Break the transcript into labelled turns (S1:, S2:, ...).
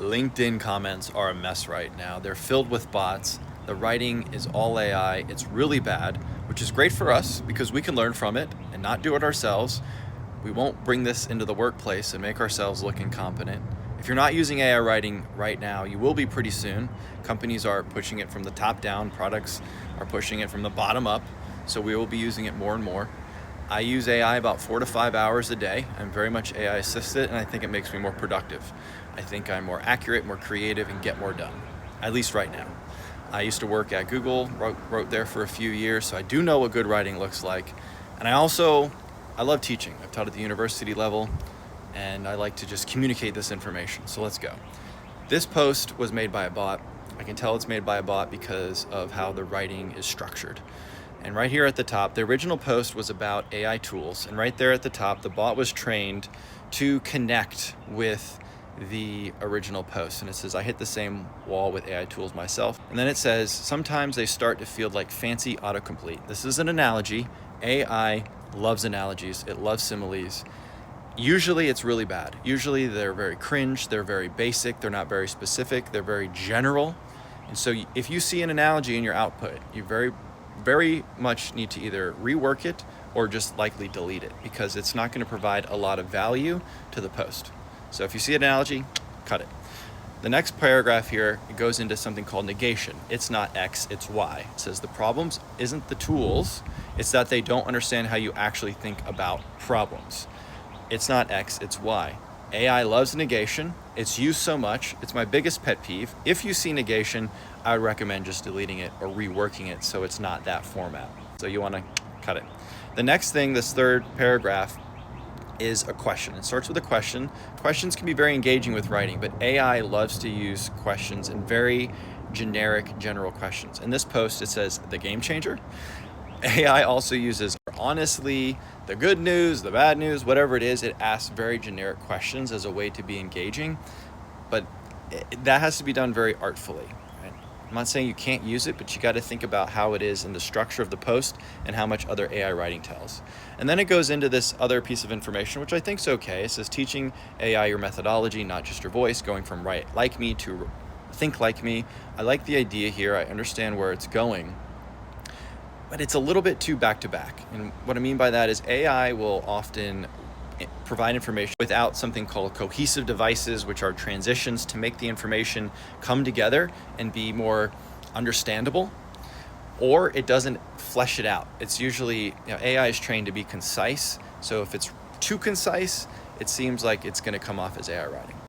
S1: LinkedIn comments are a mess right now. They're filled with bots. The writing is all AI. It's really bad, which is great for us because we can learn from it and not do it ourselves. We won't bring this into the workplace and make ourselves look incompetent. If you're not using AI writing right now, you will be pretty soon. Companies are pushing it from the top down, products are pushing it from the bottom up, so we will be using it more and more. I use AI about 4 to 5 hours a day. I'm very much AI assisted, and I think it makes me more productive. I think I'm more accurate, more creative, and get more done, at least right now. I used to work at Google, wrote there for a few years, so I do know what good writing looks like. And I love teaching. I've taught at the university level, and I like to just communicate this information. So let's go. This post was made by a bot. I can tell it's made by a bot because of how the writing is structured. And right here at the top, the original post was about AI tools. And right there at the top, the bot was trained to connect with the original post. And it says, I hit the same wall with AI tools myself. And then it says, sometimes they start to feel like fancy autocomplete. This is an analogy. AI loves analogies. It loves similes. Usually it's really bad. Usually they're very cringe. They're very basic. They're not very specific. They're very general. And so if you see an analogy in your output, you very much need to either rework it or just likely delete it because it's not going to provide a lot of value to the post. So if you see an analogy, cut it. The next paragraph here, it goes into something called negation. It's not X, it's Y. It says the problems isn't the tools, it's that they don't understand how you actually think about problems. It's not X, it's Y. AI loves negation. It's used so much. It's my biggest pet peeve. If you see negation, I would recommend just deleting it or reworking it so it's not that format. So you want to cut it. The next thing, this third paragraph, is a question. It starts with a question. Questions can be very engaging with writing, but AI loves to use questions in very generic, general questions. In this post, it says the game changer. AI also uses honestly, the good news, the bad news, whatever it is, it asks very generic questions as a way to be engaging, but that has to be done very artfully. Right? I'm not saying you can't use it, but you got to think about how it is in the structure of the post and how much other AI writing tells. And then it goes into this other piece of information, which I think is okay. It says teaching AI your methodology, not just your voice, going from write like me to think like me. I like the idea here. I understand where it's going. But it's a little bit too back-to-back. And what I mean by that is AI will often provide information without something called cohesive devices, which are transitions to make the information come together and be more understandable, or it doesn't flesh it out. It's usually, AI is trained to be concise. So if it's too concise, it seems like it's going to come off as AI writing.